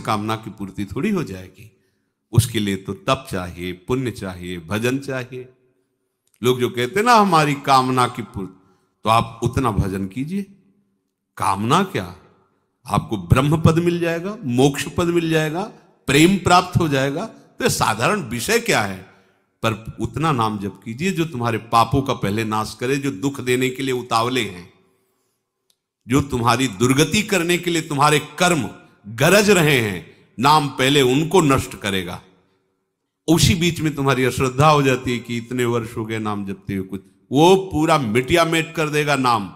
कामना की पूर्ति थोड़ी हो जाएगी। उसके लिए तो तप चाहिए, पुण्य चाहिए, भजन चाहिए। लोग जो कहते हैं ना हमारी कामना की पूर्ति, तो आप उतना भजन कीजिए। कामना क्या, आपको ब्रह्म पद मिल जाएगा, मोक्ष पद मिल जाएगा, प्रेम प्राप्त हो जाएगा। तो साधारण विषय क्या है, पर उतना नाम जप कीजिए जो तुम्हारे पापों का पहले नाश करे, जो दुख देने के लिए उतावले हैं, जो तुम्हारी दुर्गति करने के लिए तुम्हारे कर्म गरज रहे हैं, नाम पहले उनको नष्ट करेगा। उसी बीच में तुम्हारी अश्रद्धा हो जाती है कि इतने वर्ष हो गए नाम जपते हुए, कुछ वो पूरा मिटिया मेट कर देगा नाम।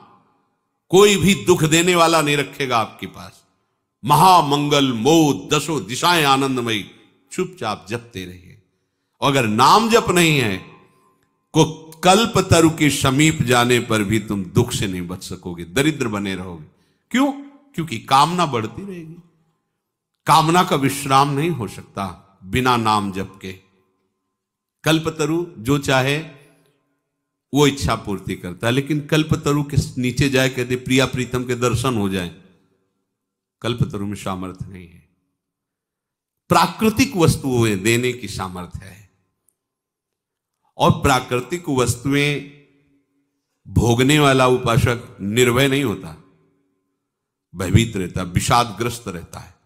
कोई भी दुख देने वाला नहीं रखेगा आपके पास। महामंगल मोद दशो दिशाएं आनंदमयी, चुपचाप जपते रहिए। अगर नाम जप नहीं है, को कल्प तरु के समीप जाने पर भी तुम दुख से नहीं बच सकोगे, दरिद्र बने रहोगे। क्यों? क्योंकि कामना बढ़ती रहेगी। कामना का विश्राम नहीं हो सकता बिना नाम जप के। कल्पतरु जो चाहे वो इच्छा पूर्ति करता है, लेकिन कल्पतरु के नीचे जाए कहते प्रिया प्रीतम के दर्शन हो जाए, कल्पतरु में सामर्थ्य नहीं है। प्राकृतिक वस्तुएं देने की सामर्थ्य है, और प्राकृतिक वस्तुएं भोगने वाला उपासक निर्भय नहीं होता, भयभीत रहता, विषादग्रस्त रहता है।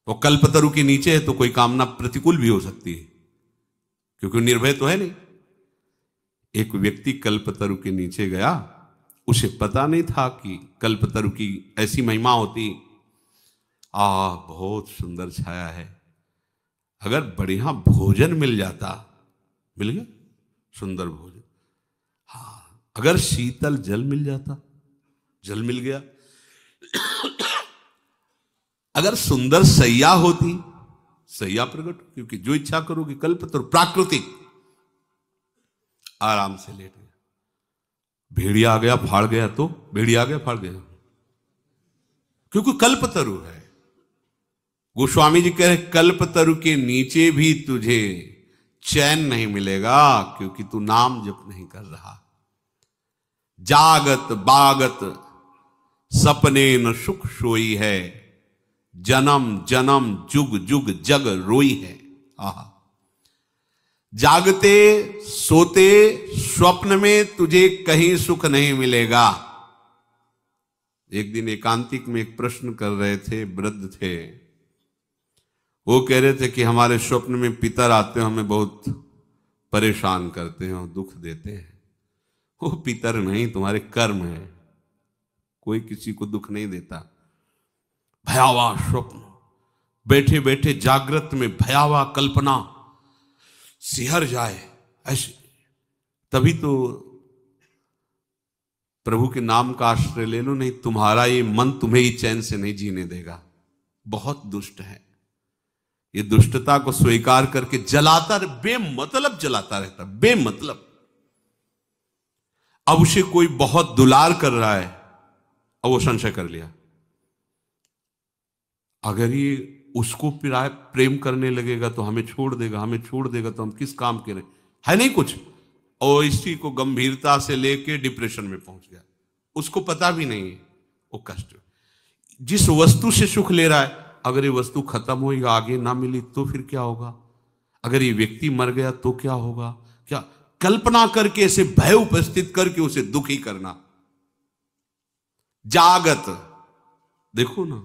तो कल्पतरु के नीचे है तो कोई कामना प्रतिकूल भी हो सकती है, क्योंकि निर्भय तो है नहीं। एक व्यक्ति कल्पतरु के नीचे गया, उसे पता नहीं था कि कल्पतरु की ऐसी महिमा होती। बहुत सुंदर छाया है, अगर बढ़िया भोजन मिल जाता, मिल गया सुंदर भोजन, हाँ, अगर शीतल जल मिल जाता, जल मिल गया, अगर सुंदर सैया होती, सैया प्रकट, क्योंकि जो इच्छा करोगे कल्पतरु प्राकृतिक, आराम से लेट गया। भेड़िया आ गया फाड़ गया, तो भेड़िया आ गया फाड़ गया, क्योंकि कल्पतरु है। गोस्वामी जी कह रहे कल्पतरु के नीचे भी तुझे चैन नहीं मिलेगा, क्योंकि तू नाम जप नहीं कर रहा। जागत बागत सपने न सुख सोई है, जन्म जन्म जुग जुग जग रोई है। आहा, जागते सोते स्वप्न में तुझे कहीं सुख नहीं मिलेगा। एक दिन एकांतिक में एक प्रश्न कर रहे थे, वृद्ध थे, वो कह रहे थे कि हमारे स्वप्न में पितर आते हैं, हमें बहुत परेशान करते हैं और दुख देते हैं। वो पितर नहीं, तुम्हारे कर्म है, कोई किसी को दुख नहीं देता। भयावह स्वप्न, बैठे बैठे जागृत में भयावह कल्पना सिहर जाए ऐसे, तभी तो प्रभु के नाम का आश्रय ले लो, नहीं तुम्हारा ये मन तुम्हें ही चैन से नहीं जीने देगा। बहुत दुष्ट है, ये दुष्टता को स्वीकार करके जलाता रहे, बेमतलब जलाता रहता, बेमतलब। अब उसे कोई बहुत दुलार कर रहा है, अब वो संशय कर लिया, अगर ये उसको प्रेम करने लगेगा तो हमें छोड़ देगा, हमें छोड़ देगा तो हम किस काम के रहे, है नहीं कुछ। और इसी को गंभीरता से लेके डिप्रेशन में पहुंच गया, उसको पता भी नहीं है वो कष्ट। जिस वस्तु से सुख ले रहा है, अगर ये वस्तु खत्म हुई, आगे ना मिली तो फिर क्या होगा, अगर ये व्यक्ति मर गया तो क्या होगा, क्या कल्पना करके ऐसे भय उपस्थित करके उसे दुखी करना। जागत, देखो ना,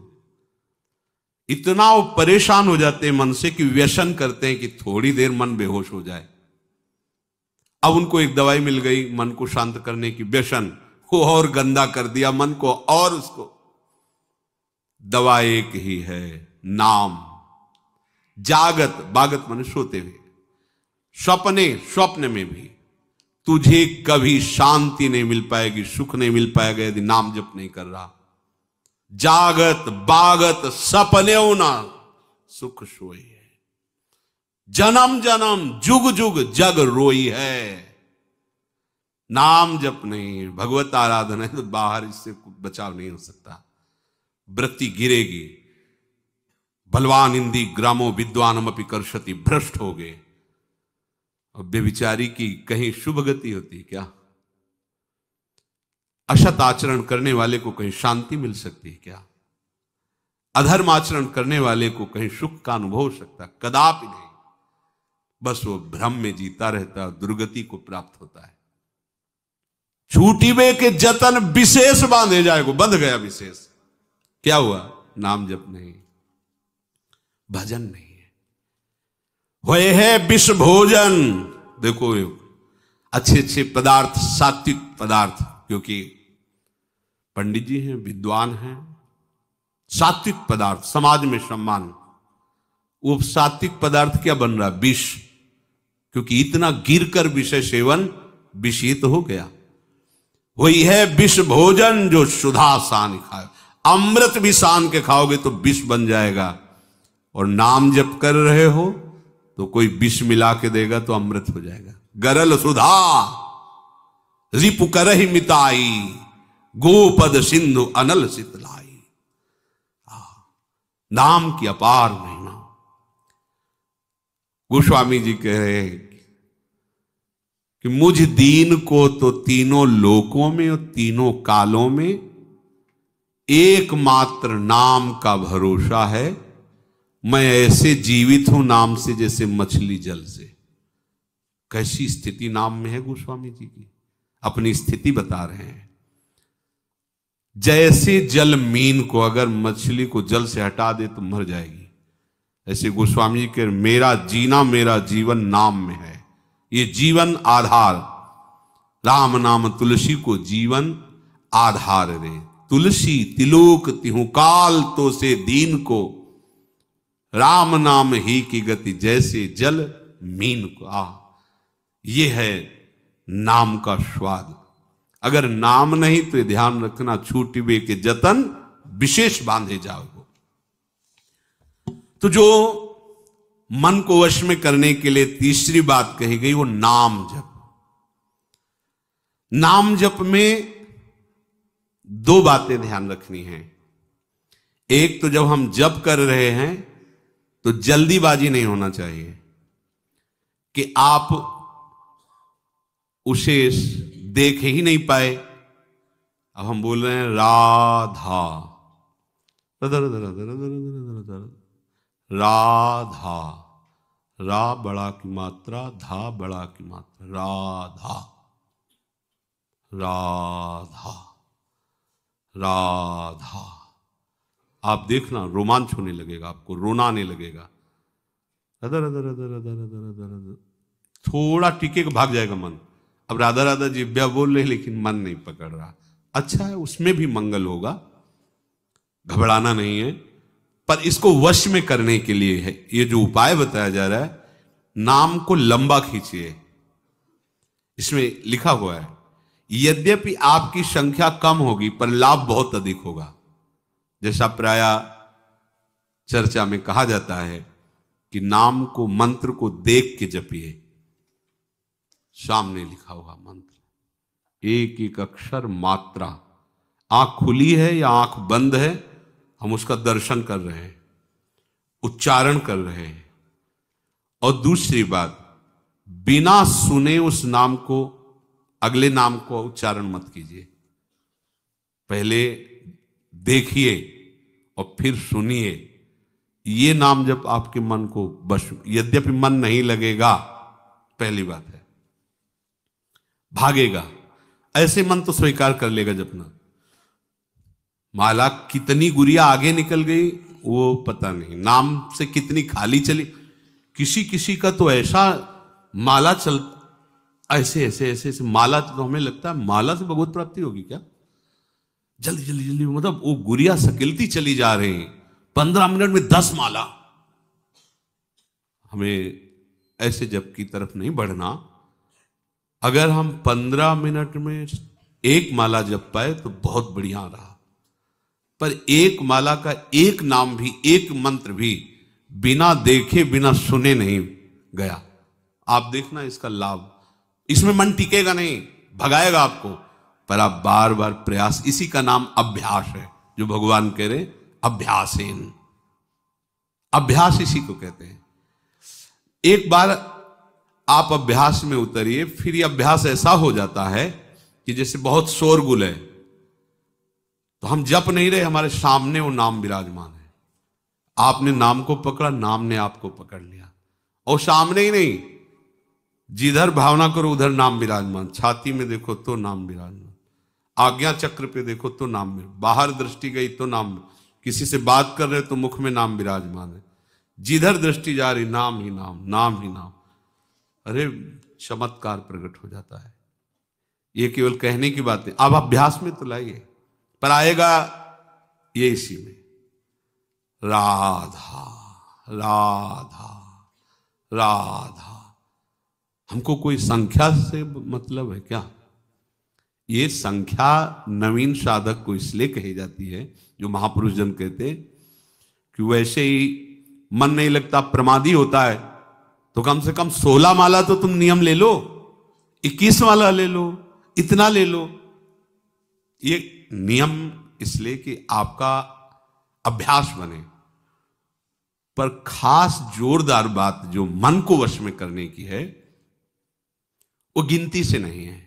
इतना वो परेशान हो जाते हैं मन से कि व्यसन करते हैं कि थोड़ी देर मन बेहोश हो जाए। अब उनको एक दवाई मिल गई मन को शांत करने की, व्यसन को और गंदा कर दिया मन को, और उसको दवा एक ही है, नाम। जागत, बागत माने सोते हुए, स्वप्न में भी तुझे कभी शांति नहीं मिल पाएगी, सुख नहीं मिल पाएगा यदि नाम जप नहीं कर रहा। जागत बागत सपने ना सुख सोई है, जन्म जन्म जुग जुग जग रोई है। नाम जप नहीं, भगवत आराधना है, तो बाहर इससे बचाव नहीं हो सकता। वृत्ति गिरेगी। बलवान इंदी ग्रामो विद्वानम अपि कर्षति, भ्रष्ट हो गए। और बेविचारी की कहीं शुभ गति होती क्या? असत आचरण करने वाले को कहीं शांति मिल सकती है क्या? अधर्म आचरण करने वाले को कहीं सुख का अनुभव हो सकता है? कदापि नहीं। बस वो भ्रम में जीता रहता है, दुर्गति को प्राप्त होता है। छूटिबे के जतन विशेष बांधे जाएगो, बंध गया विशेष। क्या हुआ? नाम जप नहीं, भजन नहीं है। होए है विष भोजन। देखो अच्छे अच्छे पदार्थ, सात्विक पदार्थ, क्योंकि पंडित जी हैं, विद्वान हैं, सात्विक पदार्थ समाज में सम्मान। वो सात्विक पदार्थ क्या बन रहा? विष, क्योंकि इतना गिरकर विषय सेवन विषित हो गया। वही है विष भोजन जो सुधा सान खाए। अमृत भी सान के खाओगे तो विष बन जाएगा। और नाम जप कर रहे हो तो कोई विष मिला के देगा तो अमृत हो जाएगा। गरल सुधा रिपु करहि मिताई, गोपद सिंधु अनल सितलाई। नाम की अपार महिमा। गोस्वामी जी कह रहे हैं कि मुझ दीन को तो तीनों लोकों में और तीनों कालों में एकमात्र नाम का भरोसा है। मैं ऐसे जीवित हूं नाम से जैसे मछली जल से। कैसी स्थिति नाम में है गोस्वामी जी की, अपनी स्थिति बता रहे हैं। जैसे जल मीन को, अगर मछली को जल से हटा दे तो मर जाएगी, ऐसे गोस्वामी जी के मेरा जीना, मेरा जीवन नाम में है। ये जीवन आधार, राम नाम तुलसी को जीवन आधार रे। तुलसी तिलोक तिहु काल तो से दीन को, राम नाम ही की गति जैसे जल मीन को। ये है नाम का स्वाद। अगर नाम नहीं तो ध्यान रखना, छूटिबे के जतन विशेष बांधे जाओगे। तो जो मन को वश में करने के लिए तीसरी बात कही गई वो नाम जप। नाम जप में दो बातें ध्यान रखनी है। एक तो जब हम जप कर रहे हैं तो जल्दीबाजी नहीं होना चाहिए कि आप उसे देख ही नहीं पाए। अब हम बोल रहे हैं राधा, राधा, रा बड़ा की मात्रा, धा बड़ा की मात्रा, राधा, राधा, राधा। आप देखना रोमांच होने लगेगा, आपको रोना आने लगेगा। Other other other other other other other, थोड़ा टिके के भाग जाएगा मन। अब राधा राधा जिब्या बोल रहे लेकिन मन नहीं पकड़ रहा। अच्छा है, उसमें भी मंगल होगा, घबराना नहीं है। पर इसको वश में करने के लिए है ये जो उपाय बताया जा रहा है। नाम को लंबा खींचिए। इसमें लिखा हुआ है यद्यपि आपकी संख्या कम होगी पर लाभ बहुत अधिक होगा। जैसा प्राय चर्चा में कहा जाता है कि नाम को, मंत्र को देख के जपिए। सामने लिखा हुआ मंत्र, एक एक अक्षर मात्रा, आंख खुली है या आंख बंद है, हम उसका दर्शन कर रहे हैं, उच्चारण कर रहे हैं। और दूसरी बात, बिना सुने उस नाम को, अगले नाम को उच्चारण मत कीजिए। पहले देखिए और फिर सुनिए। ये नाम जब आपके मन को बस, यद्यपि मन नहीं लगेगा, पहली बात है, भागेगा। ऐसे मन तो स्वीकार कर लेगा जपना। माला कितनी गुड़िया आगे निकल गई वो पता नहीं, नाम से कितनी खाली चली। किसी किसी का तो ऐसा माला चल, ऐसे ऐसे ऐसे ऐसे माला, तो हमें लगता है माला से भगवत प्राप्ति होगी क्या। जल्दी जल्दी जल्दी, मतलब वो गुड़िया सकिलती चली जा रही है। 15 मिनट में 10 माला। हमें ऐसे जप की तरफ नहीं बढ़ना। अगर हम 15 मिनट में एक माला जप पाए तो बहुत बढ़िया रहा। पर एक माला का एक नाम भी, एक मंत्र भी बिना देखे बिना सुने नहीं गया। आप देखना इसका लाभ। इसमें मन टिकेगा नहीं, भगाएगा आपको, पर आप बार बार प्रयास। इसी का नाम अभ्यास है, जो भगवान कह रहे अभ्यासेन। अभ्यास इसी को कहते हैं। एक बार आप अभ्यास में उतरिए, फिर ये अभ्यास ऐसा हो जाता है कि जैसे बहुत शोरगुल है तो हम जप नहीं रहे, हमारे सामने वो नाम विराजमान है। आपने नाम को पकड़ा, नाम ने आपको पकड़ लिया। और सामने ही नहीं, जिधर भावना करो उधर नाम विराजमान। छाती में देखो तो नाम विराजमान, आज्ञा चक्र पे देखो तो नाम विराजमान, बाहर दृष्टि गई तो नाम, किसी से बात कर रहे तो मुख में नाम विराजमान है। जिधर दृष्टि जा रही नाम ही नाम, नाम ही नाम। अरे चमत्कार प्रकट हो जाता है। ये केवल कहने की बात है, अब अभ्यास में तो लाइए, पर आएगा ये इसी में। राधा राधा राधा। हमको कोई संख्या से मतलब है क्या? ये संख्या नवीन साधक को इसलिए कही जाती है, जो महापुरुष जन कहते कि वैसे ही मन नहीं लगता, प्रमादी होता है, तो कम से कम 16 माला तो तुम नियम ले लो, 21 माला ले लो, इतना ले लो। ये नियम इसलिए कि आपका अभ्यास बने। पर खास जोरदार बात जो मन को वश में करने की है, वो गिनती से नहीं है।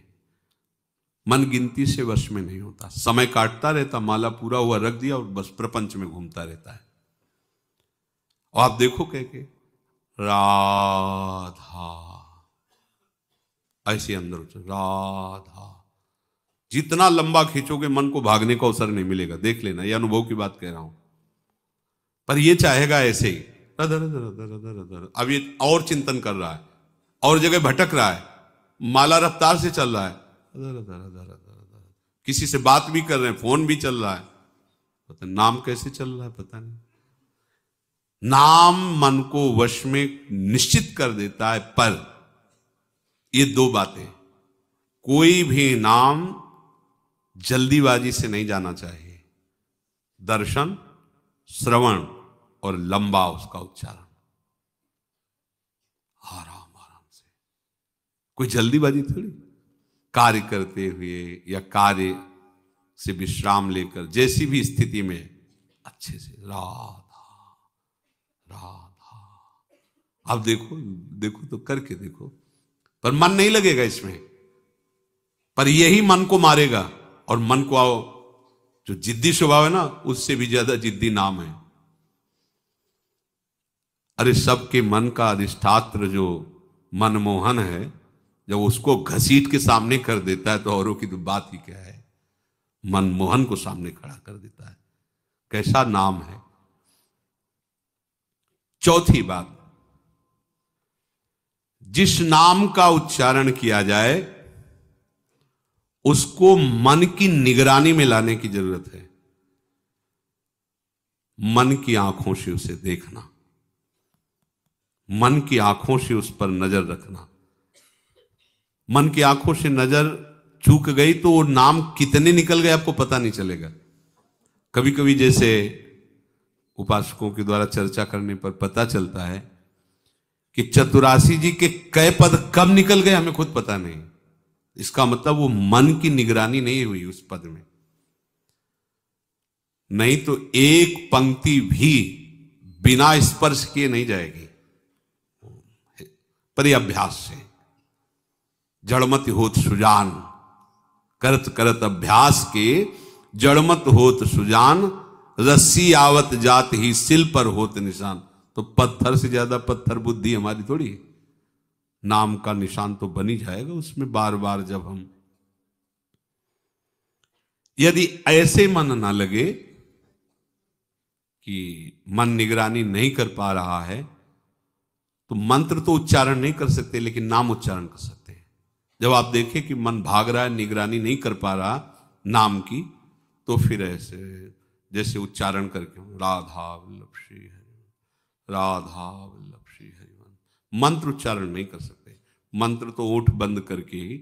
मन गिनती से वश में नहीं होता, समय काटता रहता, माला पूरा हुआ रख दिया और बस प्रपंच में घूमता रहता है। और आप देखो कह के राधा ऐसे अंदर राधा, जितना लंबा खींचोगे मन को भागने का अवसर नहीं मिलेगा। देख लेना, ये अनुभव की बात कह रहा हूं। पर ये चाहेगा ऐसे ही अब ये और चिंतन कर रहा है, और जगह भटक रहा है, माला रफ्तार से चल रहा है, किसी से बात भी कर रहे हैं, फोन भी चल रहा है, पता नाम कैसे चल रहा है पता नहीं। नाम मन को वश में निश्चित कर देता है। पर ये दो बातें, कोई भी नाम जल्दीबाजी से नहीं जाना चाहिए। दर्शन, श्रवण और लंबा उसका उच्चारण, आराम आराम से, कोई जल्दीबाजी थोड़ी। कार्य करते हुए या कार्य से विश्राम लेकर, जैसी भी स्थिति में अच्छे से राधा राधा। अब देखो देखो तो करके देखो, पर मन नहीं लगेगा इसमें, पर यही मन को मारेगा। और मन को आओ, जो जिद्दी स्वभाव है ना, उससे भी ज्यादा जिद्दी नाम है। अरे सबके मन का अधिष्ठात्र जो मनमोहन है, जब उसको घसीट के सामने कर देता है तो औरों की तो बात ही क्या है। मनमोहन को सामने खड़ा कर देता है, कैसा नाम है। चौथी बात, जिस नाम का उच्चारण किया जाए उसको मन की निगरानी में लाने की जरूरत है। मन की आंखों से उसे देखना, मन की आंखों से उस पर नजर रखना। मन की आंखों से नजर चूक गई तो वो नाम कितने निकल गए आपको पता नहीं चलेगा। कभी कभी जैसे उपासकों के द्वारा चर्चा करने पर पता चलता है कि चतुरासी जी के कई पद कब निकल गए हमें खुद पता नहीं। इसका मतलब वो मन की निगरानी नहीं हुई उस पद में, नहीं तो एक पंक्ति भी बिना स्पर्श किए नहीं जाएगी। पर यह अभ्यास से, जड़मत होत सुजान, करत करत अभ्यास के जड़मत होत सुजान, रस्सी आवत जात ही सिल पर होत निशान। तो पत्थर से ज्यादा पत्थर बुद्धि हमारी थोड़ी है। नाम का निशान तो बन ही जाएगा उसमें बार बार जब हम, यदि ऐसे मन ना लगे कि मन निगरानी नहीं कर पा रहा है, तो मंत्र तो उच्चारण नहीं कर सकते लेकिन नाम उच्चारण कर सकते हैं। जब आप देखें कि मन भाग रहा है, निगरानी नहीं कर पा रहा नाम की, तो फिर ऐसे जैसे उच्चारण करके राधा वल्लभ श्री हरि, राधा वल्लभ श्री हरि, मंत्र उच्चारण नहीं कर सकते। मंत्र तो ओठ बंद करके ही,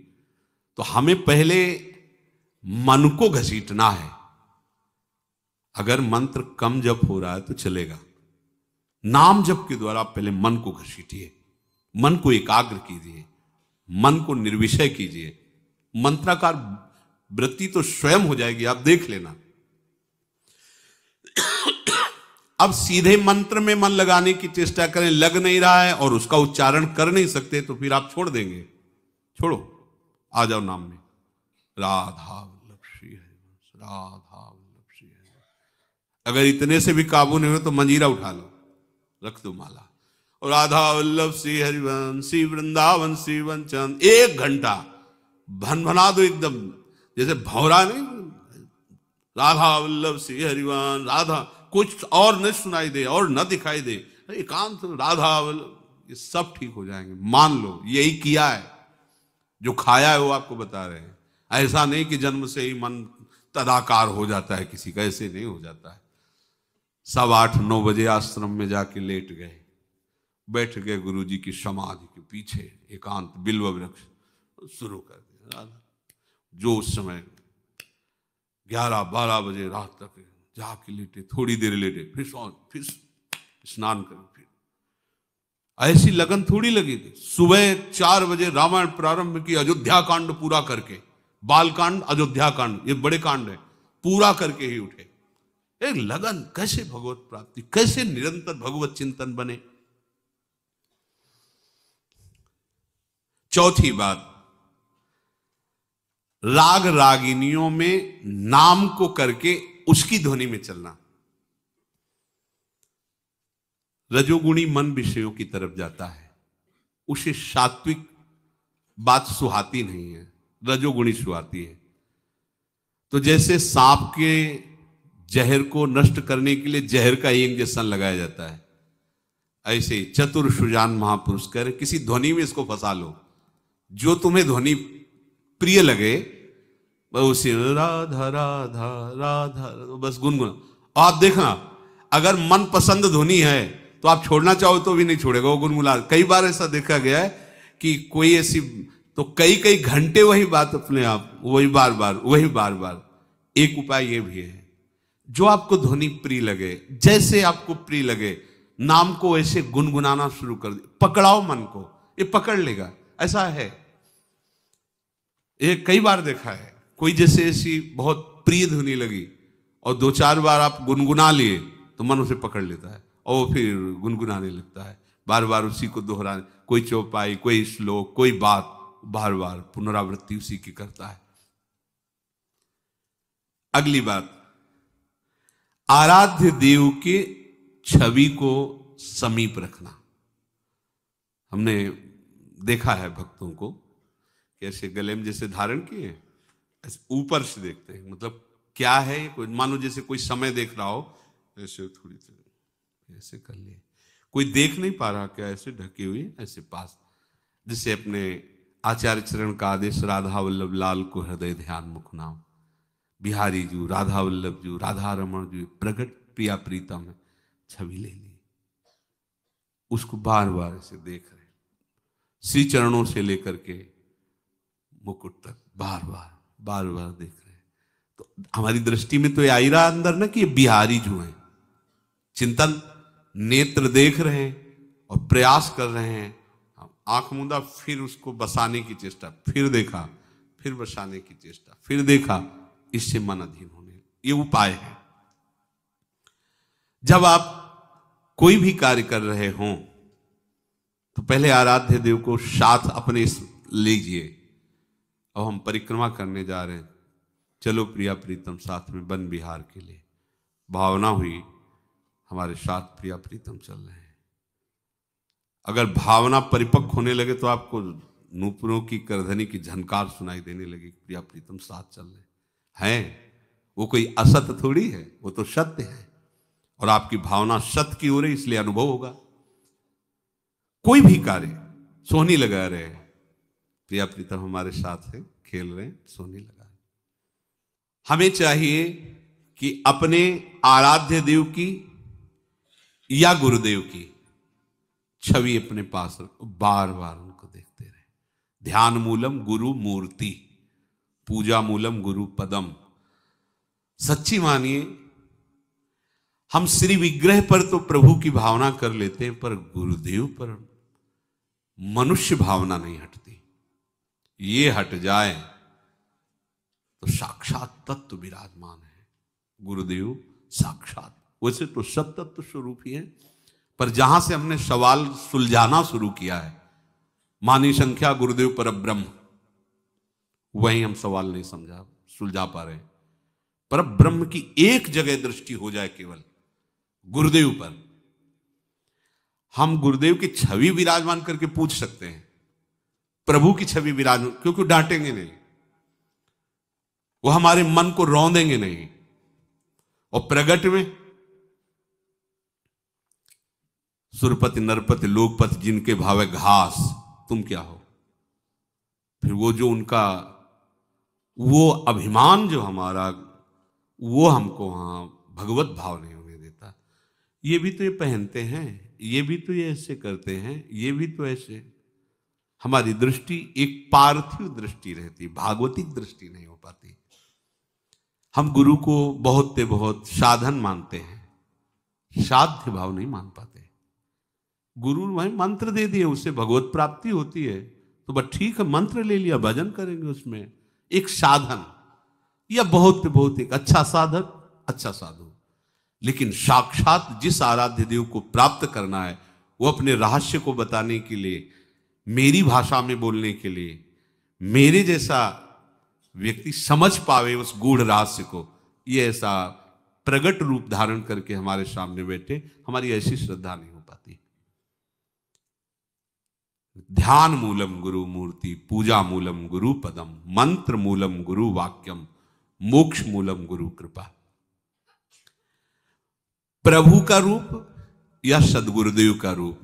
तो हमें पहले मन को घसीटना है। अगर मंत्र कम जप हो रहा है तो चलेगा, नाम जप के द्वारा पहले मन को घसीटिए, मन को एकाग्र कीजिए, मन को निर्विषय कीजिए। मंत्राकार वृत्ति तो स्वयं हो जाएगी, आप देख लेना। अब सीधे मंत्र में मन लगाने की चेष्टा करें, लग नहीं रहा है और उसका उच्चारण कर नहीं सकते, तो फिर आप छोड़ देंगे। छोड़ो, आ जाओ नाम में, राधा वल्लभ श्री हरि, राधा वल्लभ श्री हरि। अगर इतने से भी काबू नहीं हो तो मंजीरा उठा लो, रख दो माला। और राधा वल्लभ श्री हरिवंश श्री वृंदावन श्री वनचंद 1 घंटा भनभना दो एकदम, जैसे भौरा नहीं, राधा वल्लभ श्री हरिवंश राधा, कुछ और न सुनाई दे और न दिखाई दे, एकांत राधा वल्लभ, ये सब ठीक हो जाएंगे। मान लो यही किया है, जो खाया है वो आपको बता रहे हैं। ऐसा नहीं कि जन्म से ही मन तदाकार हो जाता है किसी का, ऐसे नहीं हो जाता है। 8:15-9 बजे आश्रम में जाके लेट गए, बैठ गए गुरु जी की समाधि के पीछे, एकांत बिल्व वृक्ष, शुरू कर दिया। जो उस समय 11-12 बजे रात तक जाके लेटे, थोड़ी देर लेटे, फिर स्नान करें, फिर ऐसी लगन थोड़ी लगी थी। सुबह 4 बजे रामायण प्रारंभ की, अयोध्या कांड पूरा करके, बाल कांड अयोध्या कांड ये बड़े कांड है, पूरा करके ही उठे। एक लगन, कैसे भगवत प्राप्ति, कैसे निरंतर भगवत चिंतन बने। चौथी बात, राग रागिनियों में नाम को करके उसकी ध्वनि में चलना। रजोगुणी मन विषयों की तरफ जाता है, उसे सात्विक बात सुहाती नहीं है, रजोगुणी सुहाती है। तो जैसे सांप के जहर को नष्ट करने के लिए जहर का इंजेक्शन लगाया जाता है, ऐसे चतुर सुजान महापुरुष कह रहे किसी ध्वनि में इसको फंसा लो, जो तुम्हें ध्वनि प्रिय लगे उसी राधा राधा राधा बस गुनगुना। आप देखना, अगर मन पसंद ध्वनि है तो आप छोड़ना चाहो तो भी नहीं छोड़ेगा, वो गुनगुना। कई बार ऐसा देखा गया है कि कोई ऐसी, तो कई घंटे वही बात अपने आप, वही बार बार। एक उपाय ये भी है, जो आपको ध्वनि प्रिय लगे, जैसे आपको प्रिय लगे, नाम को ऐसे गुनगुनाना शुरू कर दे, पकड़ाओ मन को, ये पकड़ लेगा। ऐसा है, ये कई बार देखा है, कोई जैसे ऐसी बहुत प्रिय ध्वनि लगी और 2-4 बार आप गुनगुना लिए तो मन उसे पकड़ लेता है और वो फिर गुनगुनाने लगता है, बार बार उसी को दोहराने, कोई चौपाई, कोई श्लोक, कोई बात, बार बार पुनरावृत्ति उसी की करता है। अगली बात, आराध्य देव के छवि को समीप रखना। हमने देखा है भक्तों को कैसे गले में जैसे धारण किए, ऐसे ऊपर से देखते हैं, मतलब क्या है, कोई मानो जैसे कोई समय देख रहा हो, ऐसे थोड़ी देर ऐसे कर लिए, कोई देख नहीं पा रहा क्या, ऐसे ढके हुए ऐसे पास, जिससे अपने आचार्य चरण का आदेश, राधा वल्लभ लाल को हृदय ध्यान मुख नाम, बिहारी जू राधा वल्लभ जू राधा रमण जू प्रगट प्रिया प्रीतम है, छवि ले ली, उसको बार बार ऐसे देख रहे, श्री चरणों से लेकर के मुकुट तक बार बार देख रहे। तो हमारी दृष्टि में तो ये आई रहा अंदर ना कि ये बिहारी जो है, चिंतन, नेत्र देख रहे हैं और प्रयास कर रहे हैं, आंख मूंदा, फिर उसको बसाने की चेष्टा, फिर देखा, फिर बसाने की चेष्टा, फिर देखा, इससे मन अधीन होने, ये उपाय है। जब आप कोई भी कार्य कर रहे हों तो पहले आराध्य देव को साथ अपने लीजिए। और हम परिक्रमा करने जा रहे हैं, चलो प्रिया प्रीतम साथ में वन विहार के लिए, भावना हुई हमारे साथ प्रिया प्रीतम चल रहे हैं। अगर भावना परिपक्व होने लगे तो आपको नूपुरों की करधनी की झनकार सुनाई देने लगी, प्रिया प्रीतम साथ चल रहे हैं। वो कोई असत्य थोड़ी है, वो तो सत्य है, और आपकी भावना सत्य की हो रही, इसलिए अनुभव होगा। कोई भी कार्य, सोहनी लगा रहे हैं, प्रिया प्रीतम हमारे साथ है, खेल रहे हैं, सोहनी लगा रहे। हमें चाहिए कि अपने आराध्य देव की या गुरुदेव की छवि अपने पास रखो, बार बार उनको देखते रहे। ध्यान मूलम गुरु मूर्ति, पूजा मूलम गुरु पदम। सच्ची मानिए, हम श्री विग्रह पर तो प्रभु की भावना कर लेते हैं, पर गुरुदेव पर मनुष्य भावना नहीं हटती। ये हट जाए तो साक्षात तत्व विराजमान है। गुरुदेव साक्षात, वैसे तो सब तत्व स्वरूप ही है, पर जहां से हमने सवाल सुलझाना शुरू किया है, मानी संख्या गुरुदेव पर ब्रह्म, वहीं हम सवाल नहीं सुलझा पा रहे। पर ब्रह्म की एक जगह दृष्टि हो जाए केवल गुरुदेव पर, हम गुरुदेव की छवि विराजमान करके पूछ सकते हैं, प्रभु की छवि विराजमान, क्योंकि डांटेंगे नहीं, वो हमारे मन को रौंदेंगे नहीं। और प्रगट में सुरपति नरपति लोकपति जिनके भावे घास, तुम क्या हो। फिर वो जो उनका वो अभिमान जो हमारा, वो हमको वहां भगवत भाव नहीं होने देता। ये भी तो ये पहनते हैं, ये भी तो ये ऐसे करते हैं, ये भी तो ऐसे। हमारी दृष्टि एक पार्थिव दृष्टि रहती, भागवतिक दृष्टि नहीं हो पाती। हम गुरु को बहुत से बहुत साधन मानते हैं, साध्य भाव नहीं मान पाते। गुरु वही मंत्र दे दिए, उससे भगवत प्राप्ति होती है, तो बस ठीक है, मंत्र ले लिया, भजन करेंगे, उसमें एक साधन या बहुत से बहुत एक अच्छा साधक, अच्छा साधु। लेकिन साक्षात जिस आराध्य देव को प्राप्त करना है, वो अपने रहस्य को बताने के लिए, मेरी भाषा में बोलने के लिए, मेरे जैसा व्यक्ति समझ पावे उस गूढ़ रहस्य को, ये ऐसा प्रगट रूप धारण करके हमारे सामने बैठे, हमारी ऐसी श्रद्धा नहीं हो पाती। ध्यान मूलम गुरु मूर्ति, पूजा मूलम गुरु पदम, मंत्र मूलम गुरु वाक्यम, मोक्ष मूलम गुरु कृपा। प्रभु का रूप या सदगुरुदेव का रूप,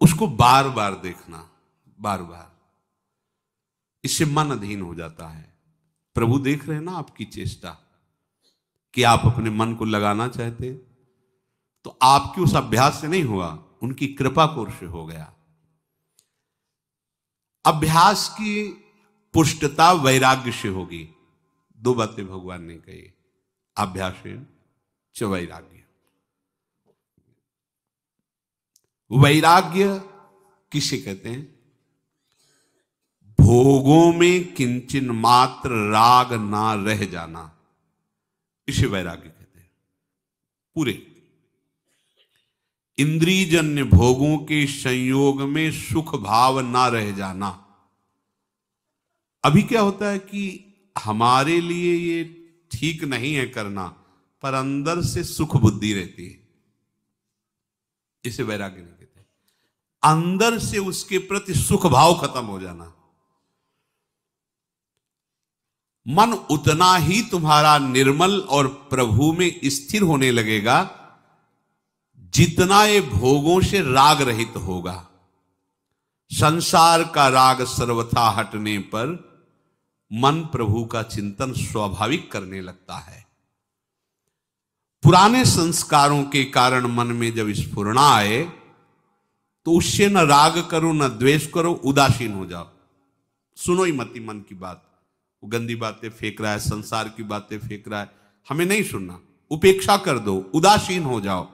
उसको बार बार देखना, बार बार, इससे मन अधीन हो जाता है। प्रभु देख रहे हैं ना आपकी चेष्टा, कि आप अपने मन को लगाना चाहते, तो आपके उस अभ्यास से नहीं हुआ, उनकी कृपा कोर से हो गया। अभ्यास की पुष्टता वैराग्य से होगी। दो बातें भगवान ने कही, अभ्यास च वैराग्य। वैराग्य किसे कहते हैं? भोगों में किंचन मात्र राग ना रह जाना, इसे वैराग्य कहते हैं। पूरे इंद्रियजन्य भोगों के संयोग में सुख भाव ना रह जाना। अभी क्या होता है कि हमारे लिए ये ठीक नहीं है करना, पर अंदर से सुख बुद्धि रहती है, इसे वैराग्य नहीं कहते। अंदर से उसके प्रति सुख भाव खत्म हो जाना। मन उतना ही तुम्हारा निर्मल और प्रभु में स्थिर होने लगेगा जितना ये भोगों से राग रहित होगा। संसार का राग सर्वथा हटने पर मन प्रभु का चिंतन स्वाभाविक करने लगता है। पुराने संस्कारों के कारण मन में जब स्फुरना आए तो उससे न राग करो न द्वेष करो, उदासीन हो जाओ। सुनो ही मत मन की बात, वो गंदी बातें फेंक रहा है, संसार की बातें फेंक रहा है, हमें नहीं सुनना, उपेक्षा कर दो, उदासीन हो जाओ।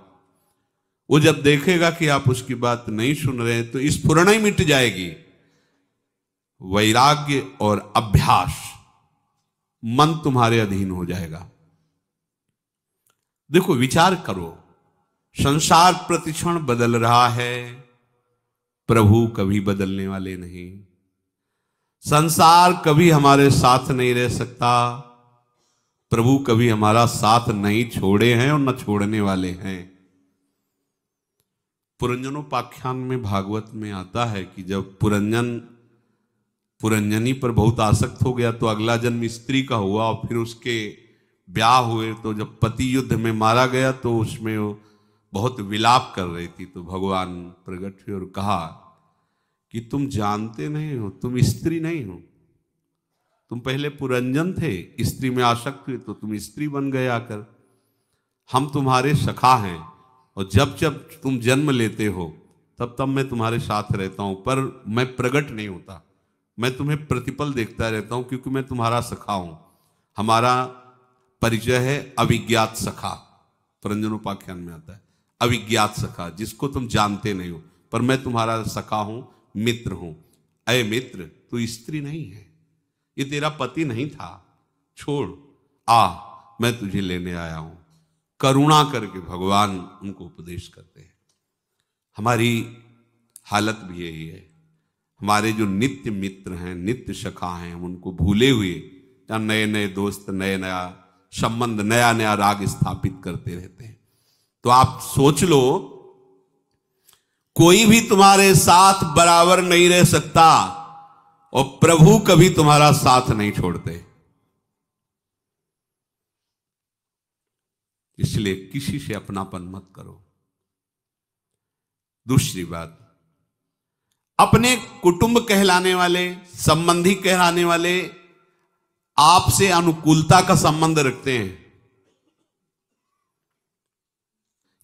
वो जब देखेगा कि आप उसकी बात नहीं सुन रहे तो स्फुरना ही मिट जाएगी। वैराग्य और अभ्यास, मन तुम्हारे अधीन हो जाएगा। देखो, विचार करो, संसार प्रतिक्षण बदल रहा है, प्रभु कभी बदलने वाले नहीं। संसार कभी हमारे साथ नहीं रह सकता, प्रभु कभी हमारा साथ नहीं छोड़े हैं और न छोड़ने वाले हैं। पुरंजनोपाख्यान में भागवत में आता है कि जब पुरंजनी पर बहुत आसक्त हो गया तो अगला जन्म स्त्री का हुआ, और फिर उसके ब्याह हुए तो जब पति युद्ध में मारा गया तो उसमें वो बहुत विलाप कर रही थी। तो भगवान प्रकट हुए और कहा कि तुम जानते नहीं हो, तुम स्त्री नहीं हो, तुम पहले पुरंजन थे, स्त्री में आसक्त हुए तो तुम स्त्री बन गए आकर। हम तुम्हारे सखा हैं और जब जब तुम जन्म लेते हो तब तब मैं तुम्हारे साथ रहता हूं, पर मैं प्रकट नहीं होता, मैं तुम्हें प्रतिपल देखता रहता हूं क्योंकि मैं तुम्हारा सखा हूं। हमारा परिचय है अविज्ञात सखा, पुरंजनोपाख्यान में आता है अविज्ञात सखा, जिसको तुम जानते नहीं हो, पर मैं तुम्हारा सखा हूं, मित्र हूं। अय मित्र, तू स्त्री नहीं है, ये तेरा पति नहीं था, छोड़, आ मैं तुझे लेने आया हूं। करुणा करके भगवान उनको उपदेश करते हैं। हमारी हालत भी यही है। हमारे जो नित्य मित्र हैं, नित्य सखा हैं, हम उनको भूले हुए, या नए नए दोस्त, नया संबंध, नया नया राग स्थापित करते रहते हैं। तो आप सोच लो, कोई भी तुम्हारे साथ बराबर नहीं रह सकता और प्रभु कभी तुम्हारा साथ नहीं छोड़ते। इसलिए किसी से अपनापन मत करो। दूसरी बात, अपने कुटुंब कहलाने वाले, संबंधी कहलाने वाले आपसे अनुकूलता का संबंध रखते हैं।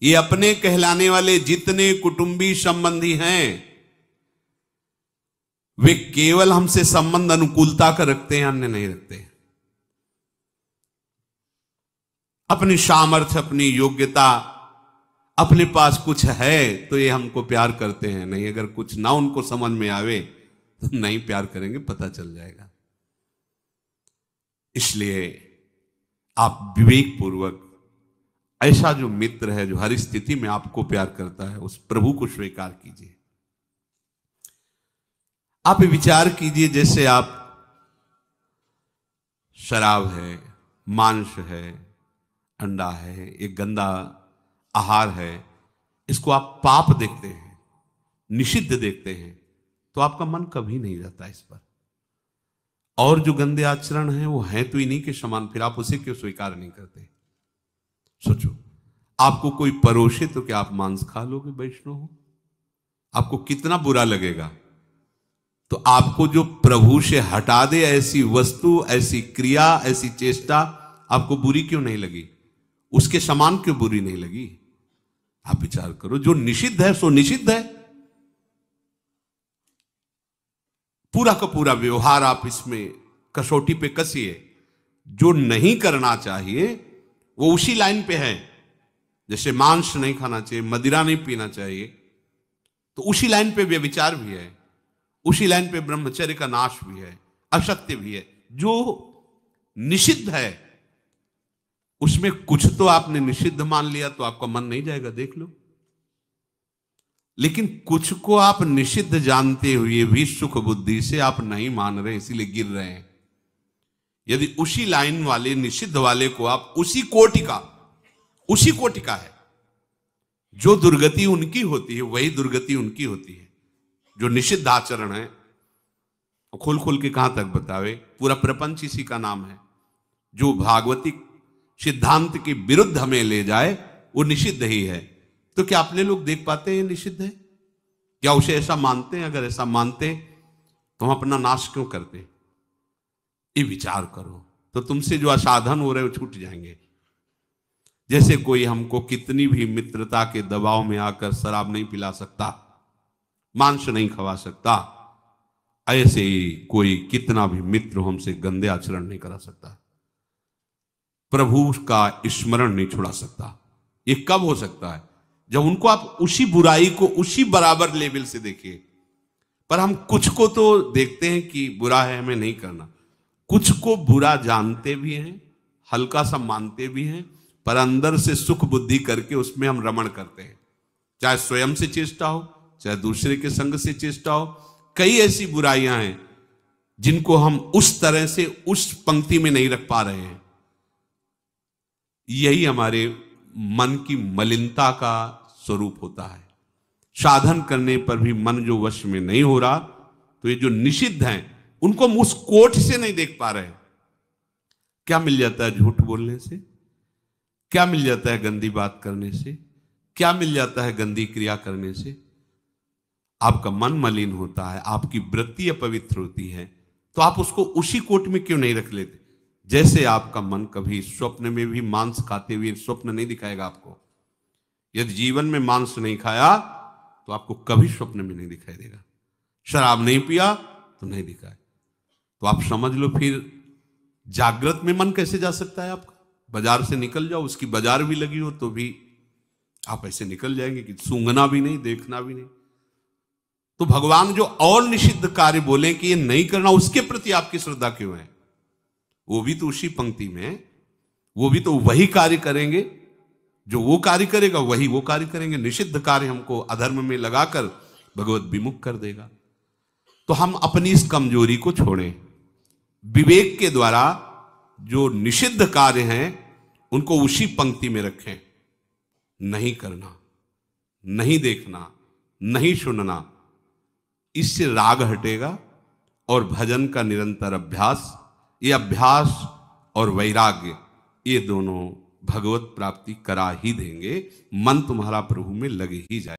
ये अपने कहलाने वाले जितने कुटुंबी संबंधी हैं, वे केवल हमसे संबंध अनुकूलता का रखते हैं, अन्य नहीं रखते। अपनी सामर्थ्य, अपनी योग्यता, अपने पास कुछ है तो ये हमको प्यार करते हैं, नहीं अगर कुछ ना उनको समझ में आवे तो नहीं प्यार करेंगे, पता चल जाएगा। इसलिए आप विवेक पूर्वक ऐसा जो मित्र है, जो हर स्थिति में आपको प्यार करता है, उस प्रभु को स्वीकार कीजिए। आप विचार कीजिए, जैसे आप शराब है, मांस है, अंडा है, एक गंदा आहार है, इसको आप पाप देखते हैं, निषिद्ध देखते हैं, तो आपका मन कभी नहीं रहता इस पर। और जो गंदे आचरण हैं वो हैं तो इन्हीं के समान, फिर आप उसे क्यों स्वीकार नहीं करते? सोचो, आपको कोई परोसे तो क्या आप मांस खा लोगे? वैष्णव हो, आपको कितना बुरा लगेगा। तो आपको जो प्रभु से हटा दे ऐसी वस्तु, ऐसी क्रिया, ऐसी चेष्टा, आपको बुरी क्यों नहीं लगी? उसके समान क्यों बुरी नहीं लगी? आप विचार करो, जो निषिद्ध है सो निषिद्ध है। पूरा का पूरा व्यवहार आप इसमें कसौटी पे कसिए। जो नहीं करना चाहिए वो उसी लाइन पे है। जैसे मांस नहीं खाना चाहिए, मदिरा नहीं पीना चाहिए, तो उसी लाइन पे व्यभिचार भी है, उसी लाइन पे ब्रह्मचर्य का नाश भी है, असत्य भी है। जो निषिद्ध है उसमें कुछ तो आपने निषिद्ध मान लिया तो आपका मन नहीं जाएगा, देख लो। लेकिन कुछ को आप निषिद्ध जानते हुए भी सुख बुद्धि से आप नहीं मान रहे, इसीलिए गिर रहे हैं। यदि उसी लाइन वाले निषिद्ध वाले को आप उसी कोटि का है, जो दुर्गति उनकी होती है वही दुर्गति उनकी होती है। जो निषिद्ध आचरण है, खोल खोल के कहां तक बतावे, पूरा प्रपंच इसी का नाम है। जो भागवती सिद्धांत के विरुद्ध हमें ले जाए वो निषिद्ध ही है। तो क्या अपने लोग देख पाते हैं निषिद्ध है? क्या उसे ऐसा मानते हैं? अगर ऐसा मानते तो हम अपना नाश क्यों करते? ये विचार करो, तो तुमसे जो असाधन हो रहे वो छूट जाएंगे। जैसे कोई हमको कितनी भी मित्रता के दबाव में आकर शराब नहीं पिला सकता, मांस नहीं खवा सकता, ऐसे ही कोई कितना भी मित्र हमसे गंदे आचरण नहीं करा सकता, प्रभु का स्मरण नहीं छुड़ा सकता। ये कब हो सकता है? जब उनको आप उसी बुराई को उसी बराबर लेवल से देखिए। पर हम कुछ को तो देखते हैं कि बुरा है, हमें नहीं करना, कुछ को बुरा जानते भी हैं, हल्का सा मानते भी हैं, पर अंदर से सुख बुद्धि करके उसमें हम रमण करते हैं। चाहे स्वयं से चेष्टा हो, चाहे दूसरे के संग से चेष्टा हो। कई ऐसी बुराइयां हैं जिनको हम उस तरह से उस पंक्ति में नहीं रख पा रहे हैं। यही हमारे मन की मलिनता का स्वरूप होता है। साधन करने पर भी मन जो वश में नहीं हो रहा, तो ये जो निषिद्ध हैं उनको हम उस कोट से नहीं देख पा रहे। क्या मिल जाता है झूठ बोलने से? क्या मिल जाता है गंदी बात करने से? क्या मिल जाता है गंदी क्रिया करने से? आपका मन मलिन होता है, आपकी वृत्ति अपवित्र होती है, तो आप उसको उसी कोट में क्यों नहीं रख लेते? जैसे आपका मन कभी स्वप्न में भी मांस खाते हुए स्वप्न नहीं दिखाएगा आपको। यदि जीवन में मांस नहीं खाया तो आपको कभी स्वप्न में नहीं दिखाई देगा। शराब नहीं पिया तो नहीं दिखाए, तो आप समझ लो फिर जागृत में मन कैसे जा सकता है आपका? बाजार से निकल जाओ, उसकी बाजार भी लगी हो तो भी आप ऐसे निकल जाएंगे कि सूंघना भी नहीं, देखना भी नहीं। तो भगवान जो और निषिद्ध कार्य बोले कि ये नहीं करना, उसके प्रति आपकी श्रद्धा क्यों है? वो भी तो उसी पंक्ति में, वो भी तो वही कार्य करेंगे, जो वो कार्य करेगा वही वो कार्य करेंगे। निषिद्ध कार्य हमको अधर्म में लगाकर भगवत विमुख कर देगा। तो हम अपनी इस कमजोरी को छोड़ें, विवेक के द्वारा जो निषिद्ध कार्य हैं उनको उसी पंक्ति में रखें। नहीं करना, नहीं देखना, नहीं सुनना, इससे राग हटेगा और भजन का निरंतर अभ्यास, ये अभ्यास और वैराग्य ये दोनों भगवत प्राप्ति करा ही देंगे। मन तुम्हारा प्रभु में लग ही जाए।